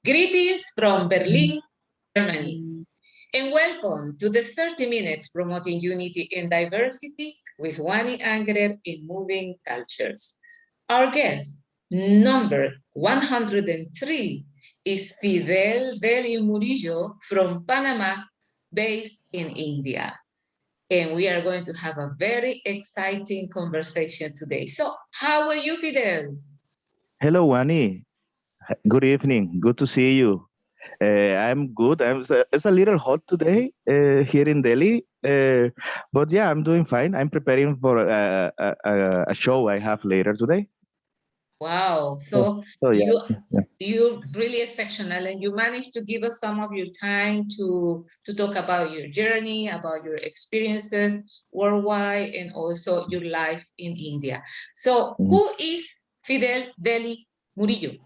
Greetings from Berlin, Germany, and welcome to the 30 Minutes Promoting Unity and Diversity with Wanny Angerer in Moving Cultures. Our guest, number 103, is Fidel Dely Murillo from Panama, based in India. And we are going to have a very exciting conversation today. So, how are you, Fidel? Hello, Wani. Good evening. Good to see you. I'm good. It's a little hot today here in Delhi, but yeah, I'm doing fine. I'm preparing for a show I have later today. Wow. So, So so yeah, you yeah. you're really exceptional, and you managed to give us some of your time to talk about your journey, about your experiences worldwide, and also your life in India. So Mhm. who is Fidel Dely Murillo?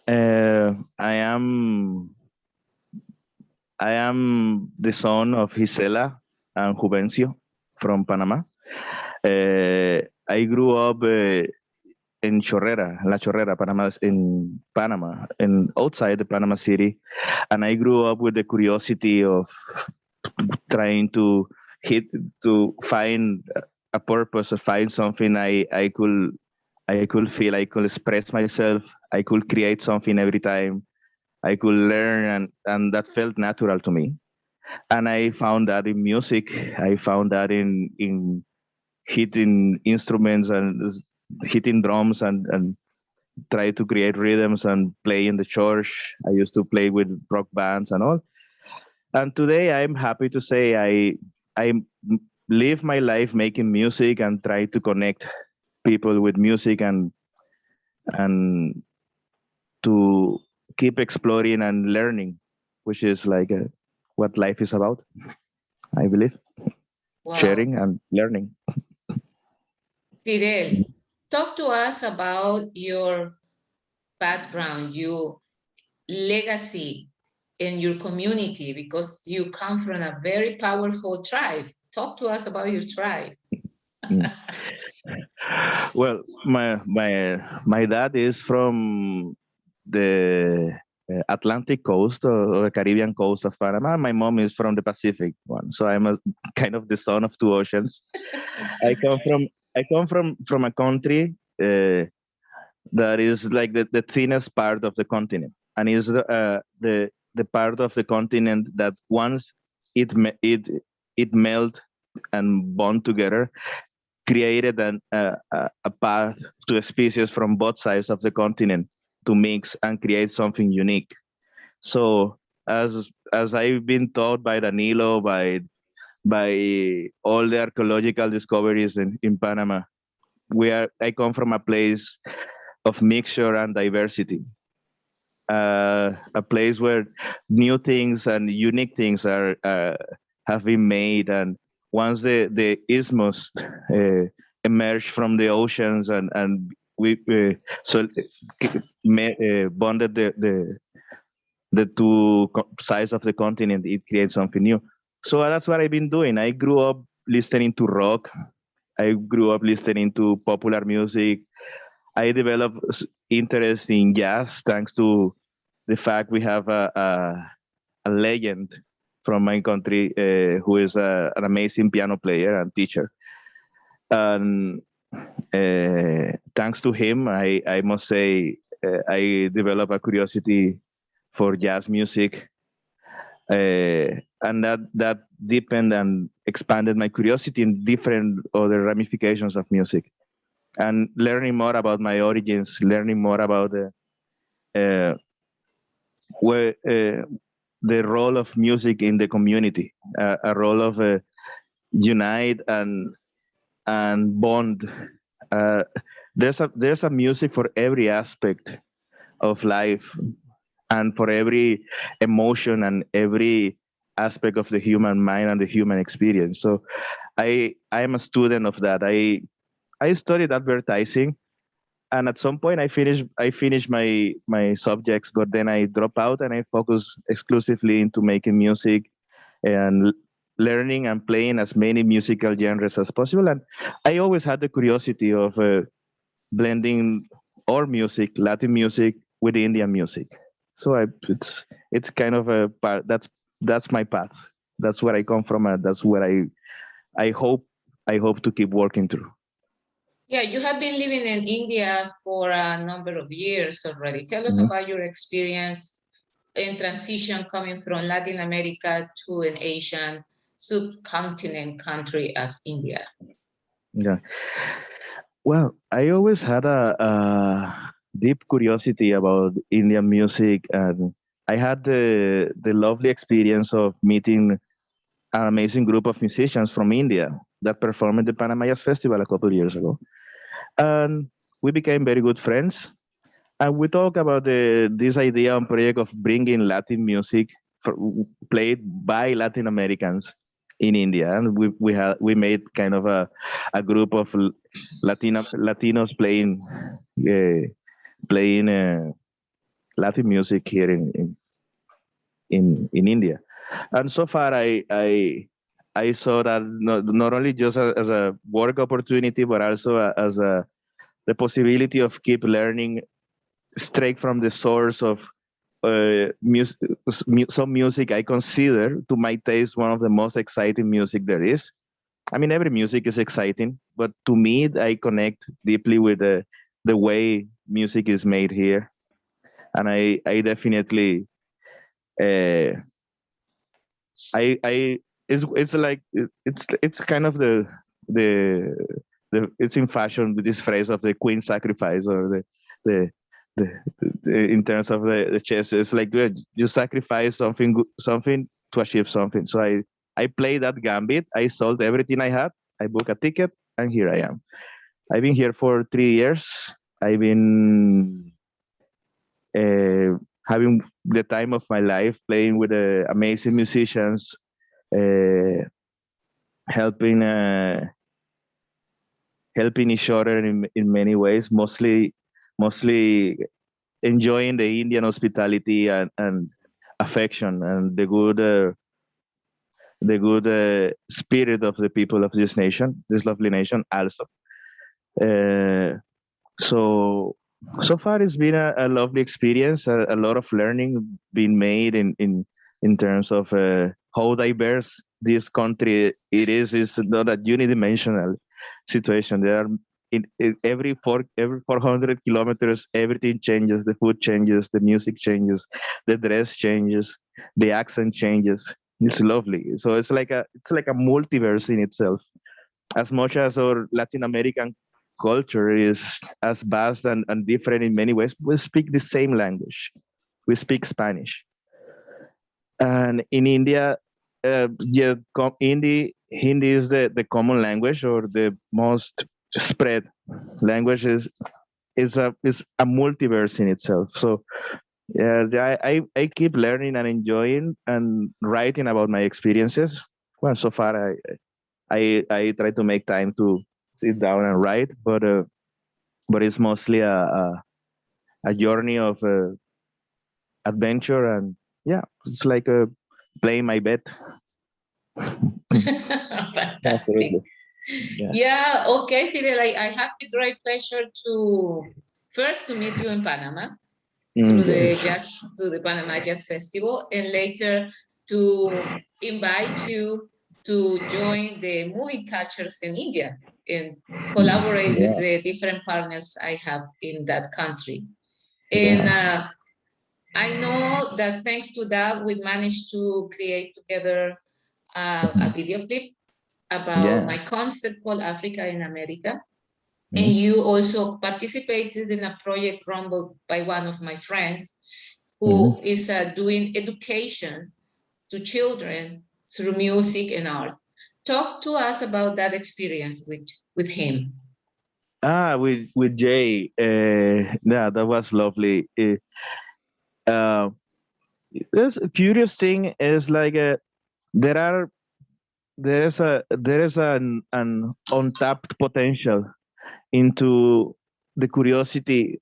I am the son of Gisela and Juvencio from Panama. I grew up in Chorrera, La Chorrera, Panama, in Panama, and outside the Panama City. And I grew up with the curiosity of trying to hit to find a purpose, or find something I could feel, I could express myself, I could create something every time, I could learn, and that felt natural to me. And I found that in music, I found that in hitting instruments and hitting drums and try to create rhythms and play in the church. I used to play with rock bands and all. And today I'm happy to say I live my life making music and try to connect people with music and to keep exploring and learning, which is like what life is about, I believe. Wow. Sharing and learning. Fidel, talk to us about your background, your legacy, and your community, because you come from a very powerful tribe. Talk to us about your tribe. Mm. Well, my dad is from the Atlantic coast, or the Caribbean coast of Panama. My mom is from the Pacific one, so I'm a kind of the son of two oceans. I come from I come from a country that is like the thinnest part of the continent, and is the part of the continent that once it melt and bond together, created a path to a species from both sides of the continent to mix and create something unique. So as I've been taught by Danilo, by all the archaeological discoveries in Panama, I come from a place of mixture and diversity, a place where new things and unique things are have been made. And once the isthmus emerged from the oceans, and we bonded the two sides of the continent, it creates something new. So that's what I've been doing. I grew up listening to rock. I grew up listening to popular music. I developed interest in jazz thanks to the fact we have a legend from my country who is an amazing piano player and teacher. And thanks to him, I must say, I developed a curiosity for jazz music, and that deepened and expanded my curiosity in different other ramifications of music, and learning more about my origins, learning more about uh, where the role of music in the community, a role of unite and bond. Uh, there's a music for every aspect of life, and for every emotion and every aspect of the human mind and the human experience. So I am a student of that. I studied advertising, and at some point I finished my subjects, but then I drop out and I focus exclusively into making music and learning and playing as many musical genres as possible. And I always had the curiosity of blending our music, Latin music, with Indian music. So it's kind of a part. That's my path. That's where I come from, and that's where I hope I hope to keep working through. Yeah, you have been living in India for a number of years already. Tell us Mhm. about your experience in transition coming from Latin America to an Asian subcontinent country as India. Yeah. Well, I always had a deep curiosity about Indian music, and I had the lovely experience of meeting an amazing group of musicians from India that performed at the Panama Jazz Festival a couple of years ago, and we became very good friends. And we talk about this idea and project of bringing Latin music for, played by Latin Americans in India, and we made kind of a group of Latinos uh, playing Latin music here in India. And so far, I saw that not only just as a work opportunity, but also as the possibility of keep learning straight from the source of some music I consider, to my taste, one of the most exciting music there is. I mean, every music is exciting, but to me, I connect deeply with the way music is made here, and I definitely uh, I it's like it's kind of the it's in fashion with this phrase of the queen sacrifice, or the the, in terms of the chess. It's like you sacrifice something to achieve something. So I play that gambit. I sold everything I had. I booked a ticket, and here I am. I've been here for 3 years. I've been uh, having the time of my life playing with amazing musicians, uh, helping helping each other in many ways. Mostly enjoying the Indian hospitality and affection and the good spirit of the people of this nation, this lovely nation. Also, uh, so so far it's been a lovely experience. A lot of learning being made in terms of how diverse this country it is. It's not a unidimensional situation. There are in every 400 kilometers, everything changes. The food changes, the music changes, the dress changes, the accent changes. It's lovely. So it's like a multiverse in itself. As much as our Latin American culture is as vast and different in many ways, we speak the same language. We speak Spanish. And in India, yeah, Hindi is the common language, or the most spread language. Is a multiverse in itself. So yeah, I keep learning and enjoying and writing about my experiences. Well, so far I try to make time to sit down and write, but it's mostly a journey of adventure, and yeah, it's like playing my bet. Fantastic. Absolutely. Yeah. Yeah, okay, Fidel, I have the great pleasure to first to meet you in Panama through the Yes. jazz to the Panama Jazz Festival, and later to invite you to join the moving cultures in India and collaborate with Yeah. the different partners I have in that country. And Yeah. I know that thanks to that, we managed to create together a Mhm. video clip about Yeah. my concept called Africa in America. And Mhm. you also participated in a project run by one of my friends Mhm. who is doing education to children through music and art. Talk to us about that experience with him. With Jay, yeah, that was lovely. Uh, this curious thing is like there are there is an untapped potential into the curiosity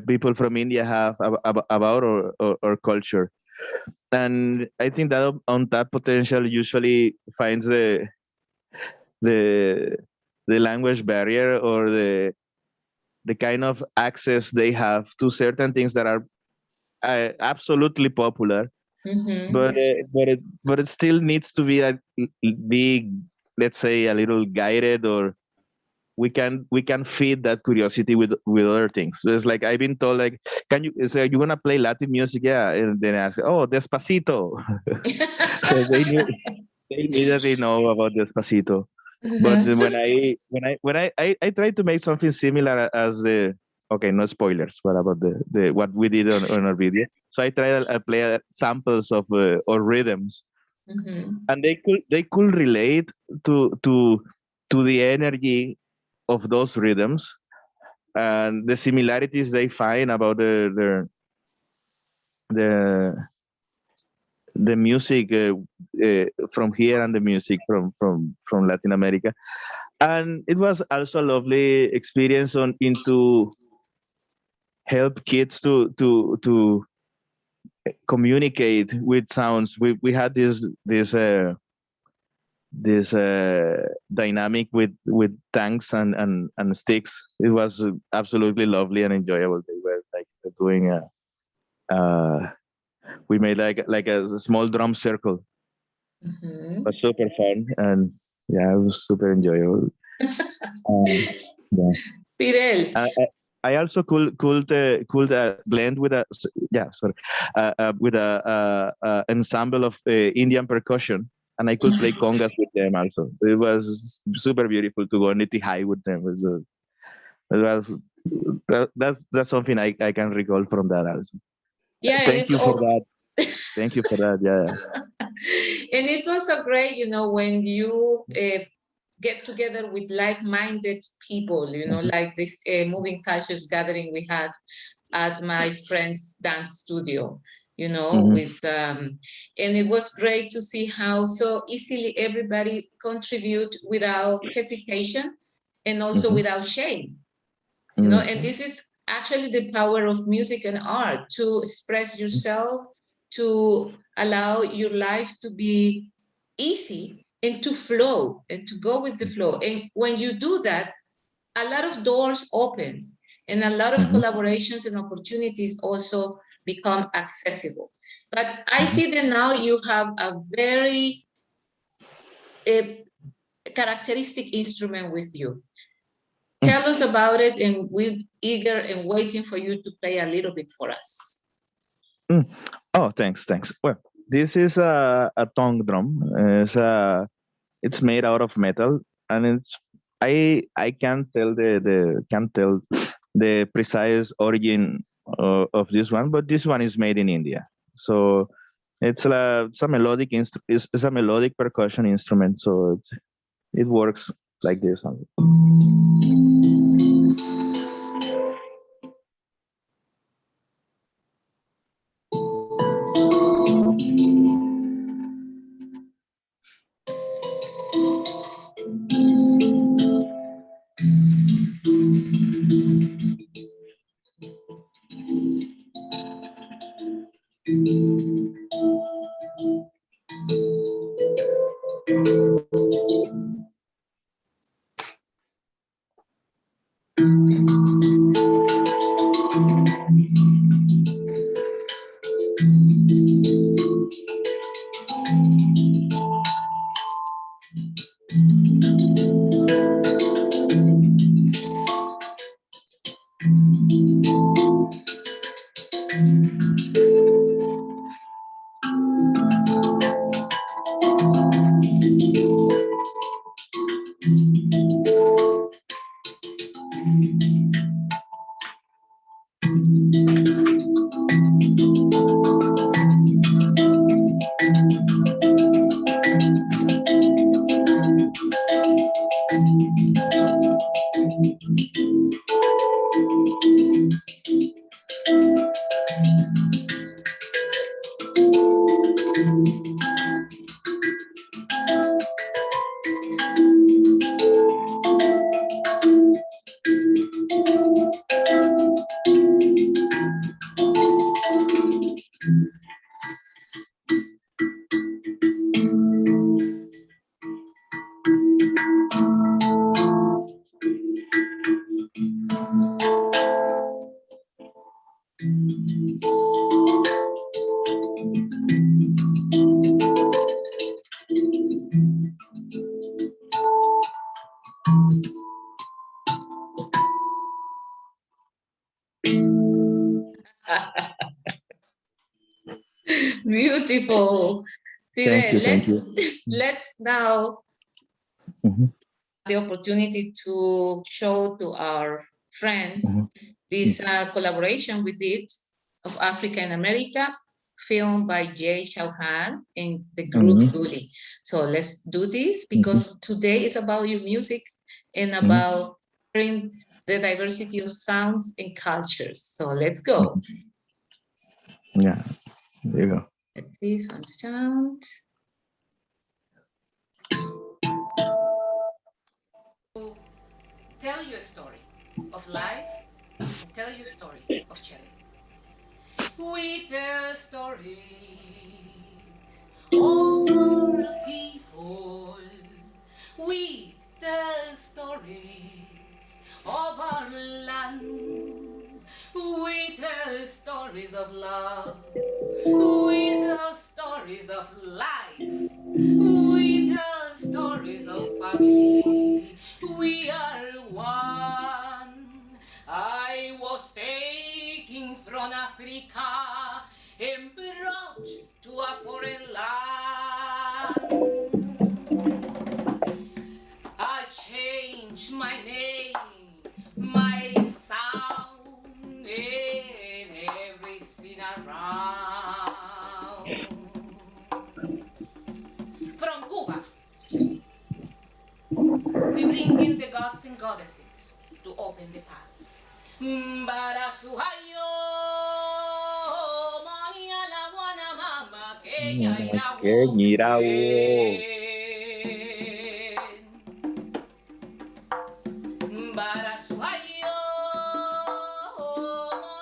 people from India have about our culture, and I think that untapped potential usually finds the the language barrier, or the kind of access they have to certain things that are absolutely popular, Mm-hmm. but it still needs to be, let's say, a little guided, or we can feed that curiosity with other things. So it's like I've been told, like, can you so you want to play Latin music? Yeah. And then I ask, oh, Despacito. So they immediately know about Despacito. But when I tried to make something similar as the, okay, no spoilers, but about the what we did on our video. So I tried to play samples of or rhythms, Mm-hmm. and they could relate to the energy of those rhythms and the similarities they find about the the music from here and the music from Latin America. And it was also a lovely experience on into help kids to communicate with sounds. We had this dynamic with tanks and sticks. It was absolutely lovely and enjoyable. They were like doing uh we made like a small drum circle. It Mm-hmm. was super fun, and yeah, it was super enjoyable. Yeah. Fidel. I also could blend with yeah, sorry, with a ensemble of Indian percussion, and I could play congas with them also. It was super beautiful to go nitty high with them. It was that's something I can recall from that also. Yeah, and Thank it's you for all that. Thank you for that. Yeah. and it's also great, when you get together with like-minded people, Mhm, like this moving cultures gathering we had at my friend's dance studio, mhm, and it was great to see how so easily everybody contribute without hesitation and also mhm, without shame, and mhm, this is actually the power of music and art to express yourself, to allow your life to be easy and to flow and to go with the flow. And when you do that, a lot of doors opens and a lot of mhm, collaborations and opportunities also become accessible. But I mhm. see that now you have a very uh, characteristic instrument with you. Mm. Tell us about it, and we're eager and waiting for you to play a little bit for us. Mm. Oh, thanks. Well, this is a tongue drum. It's made out of metal, and I can't tell the precise origin of this one, but this one is made in India. So it's a melodic percussion instrument. So it works like this one. Beautiful. Fidel, let's now the opportunity to show to our friends this collaboration we did of Africa and America, filmed by Jay Chauhan and the group Duli. So let's do this because today is about your music and about sharing the diversity of sounds and cultures. So let's go. Yeah, there you go. Let's see some sound. Tell you a story of life and tell you a story of cherry. We tell stories of our people. We tell stories of our land. We tell stories of love. We tell stories of life. We tell stories of family. We are one. I was taken from Africa and brought to a foreign land. I changed my name, my sound, and everything around. From Cuba, we bring in the gods and goddesses to open the path. Barasuhayo, Mania la Wana Mama, Kenya Irawo. Barasuhayo,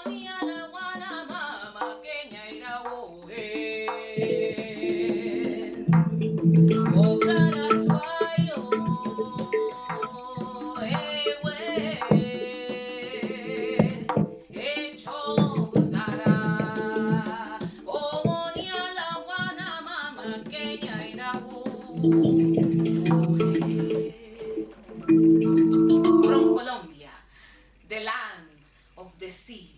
Mania la Wana Mama, Kenya Irawo. Oh, Barasuhayo. From Colombia, the land of the sea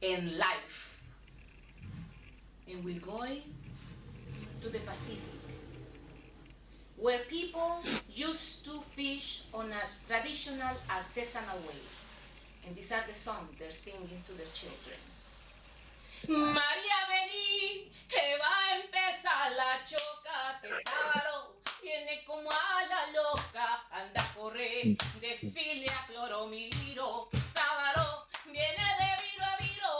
and life. And we're going to the Pacific, where people used to fish on a traditional artisanal way. And these are the songs they're singing to their children. María vení, que va a empezar la choca, que sábado viene como a la loca, anda a correr, decirle a Cloromiro, que sábado viene de viro a viro,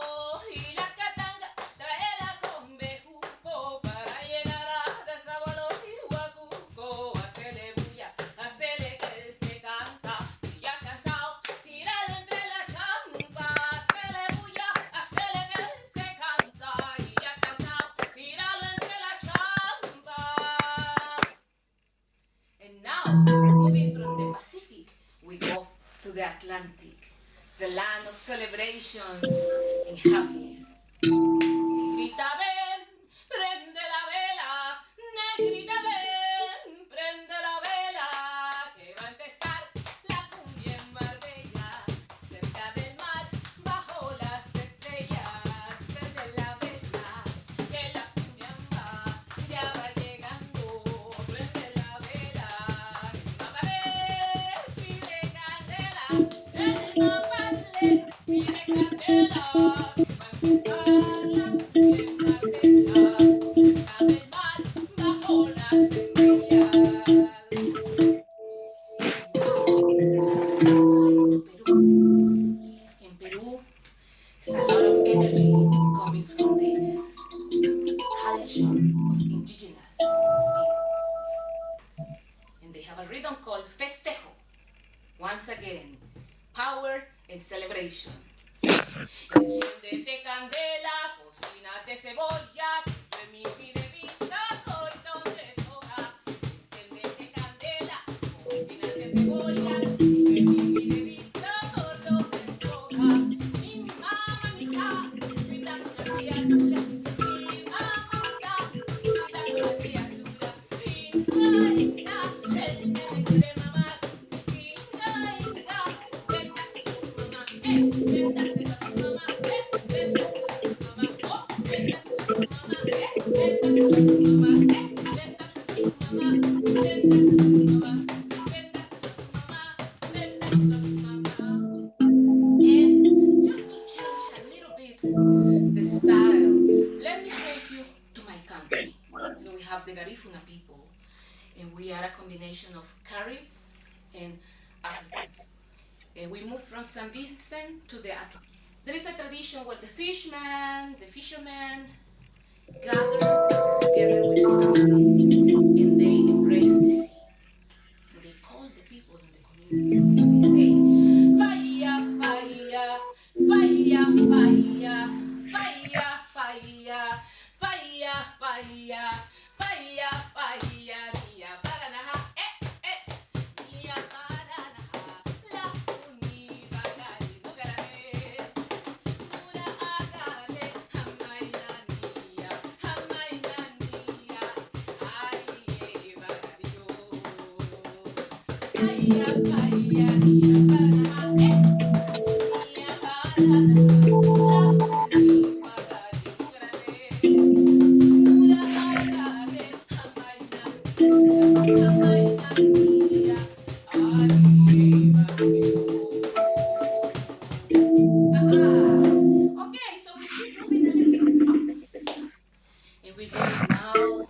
y la catanga tráela con bejuco, para llenar de sábado y guacuco, hacele bulla, hacele que él se cansa, y ya cansado, tíralo entre la champa, hacele bulla, hacele que él se cansa, y ya cansado, tíralo entre la champa. And now, moving from the Pacific, we go to the Atlantic, the land of celebration and happiness. Negrita, ven, prende la vela, negrita, ven, prende la vela, que va a empezar la cumbia en Marbella, cerca del mar, bajo las estrellas, prende la vela, que la cumbia ya va llegando, prende la vela, el papalé pide candela, el papalé pide candela, que va a empezar la cumbia en Marbella, cerca del mar, bajo las estrellas. Now, going to Peru. In Peru, there's a lot of energy coming from the culture of indigenous people. And they have a rhythm called festejo. Once again, power and celebration. Enciéndete candela, cocínate cebolla, en mi pide vista, cortón de soja. Enciéndete candela, cocínate cebolla, en mi pide vista, cortón de soja. Mi mamá, the style. Let me take you to my country. We have the Garifuna people, and we are a combination of Caribs and Africans. And we moved from St. Vincent to the Atlantic. There is a tradition where the fishermen gather together with the family and they embrace the sea. And they call the people in the community and they say, fire, fire, fire, fire, fire, fire, fire, fire, fire, fire, nia baranaha, nia baranaha, la uni bagari no garame, una agare, hamaina nia, aye bagario. Fire, fire, nia baranaha, nia baranaha, la uni bagari no garame. Nura agare, hamaina nia, aye bagario. Okay, so we keep moving a little bit up. And we're going now to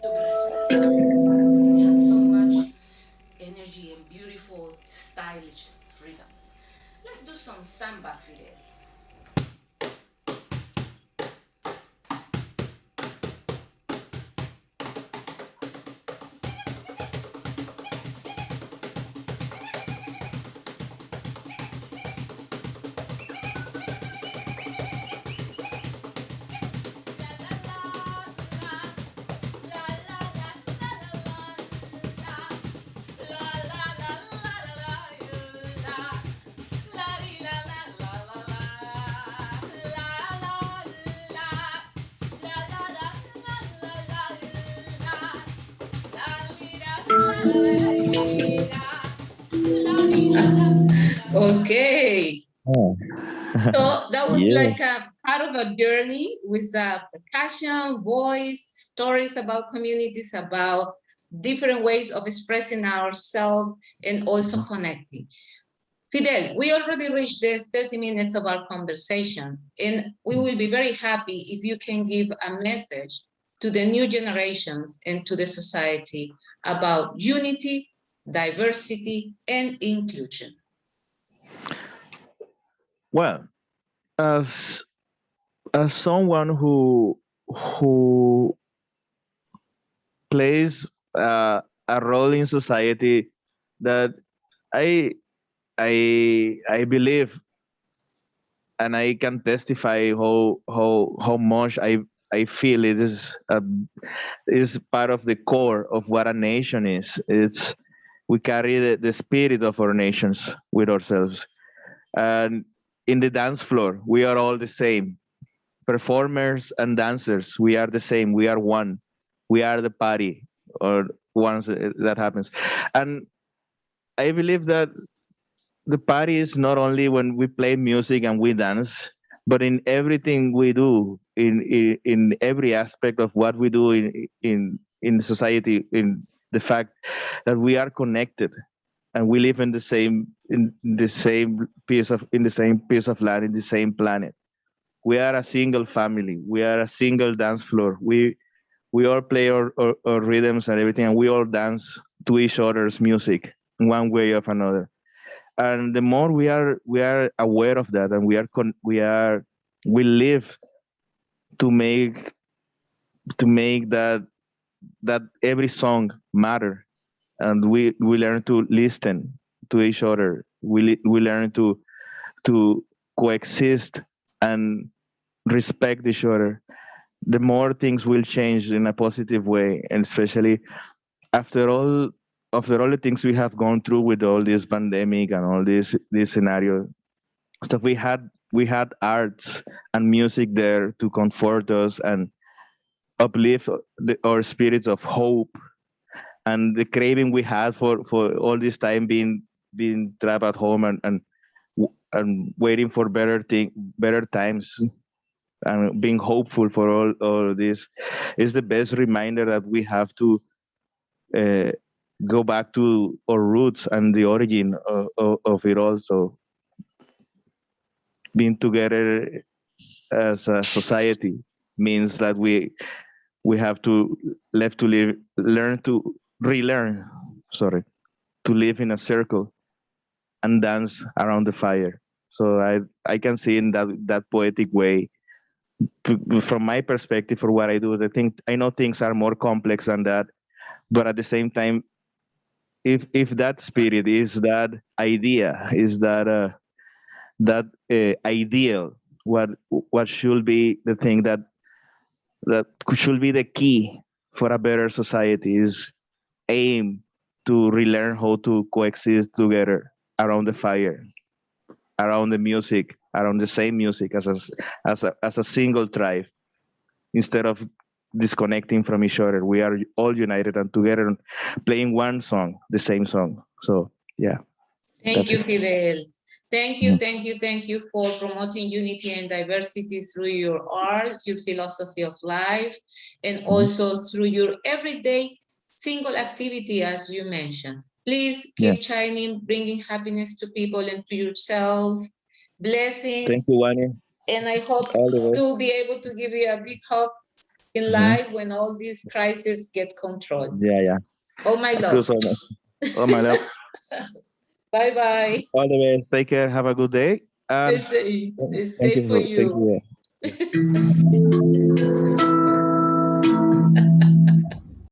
Brazil. It has so much energy and beautiful, stylish rhythms. Let's do some samba, Fidel. Okay. Oh. So that was Yeah. like a part of a journey with percussion, voice, stories about communities, about different ways of expressing ourselves and also connecting. Fidel, we already reached the 30 minutes of our conversation, and we will be very happy if you can give a message to the new generations and to the society about unity, diversity, and inclusion. Well, as someone who plays a role in society, that I I believe, and I can testify how much I feel it is part of the core of what a nation is. It's we carry the spirit of our nations with ourselves, and in the dance floor we are all the same. Performers and dancers, we are the same. We are one. We are the party, or once that happens, and I believe that the party is not only when we play music and we dance, but in everything we do, in every aspect of what we do in society, in the fact that we are connected and we live in the same piece of land, in the same planet. We are a single family. We are a single dance floor. We all play our rhythms and everything, and we all dance to each other's music in one way or another. And the more we are aware of that, and we live to make that every song matter, and we learn to listen to each other. We learn to coexist and respect each other. The more things will change in a positive way, and especially after all after all the things we have gone through with all this pandemic and all this scenario stuff. We had arts and music there to comfort us and uplift our spirits of hope, and the craving we had for all this time being trapped at home, and waiting for better times, and being hopeful for all this is the best reminder that we have to uh, go back to our roots and the origin of it all. So being together as a society means that we have to left to live, learn to relearn, sorry, to live in a circle and dance around the fire. So I can see in that poetic way. From my perspective, for what I do, I know things are more complex than that, but at the same time, if that spirit is that idea, is that ideal, what should be the thing that should be the key for a better society is aim to relearn how to coexist together around the fire, around the music, around the same music as a single tribe, instead of disconnecting from each other. We are all united and together playing one song, the same song. So yeah, Thank that's you, it. Fidel. Thank you, Mhm. thank you, thank you for promoting unity and diversity through your art, your philosophy of life, and Mhm. also through your everyday single activity, as you mentioned. Please Yeah. keep shining, bringing happiness to people and to yourself. Thank Blessings. you, Wani. And I hope All the way. to be able to give you a big hug in Mhm. life when all these crises get controlled. Yeah, yeah. All my I feel love. so much. Oh my love. Bye bye. All the way. Take care. Have a good day. The And same. The thank same you for for thank you. you.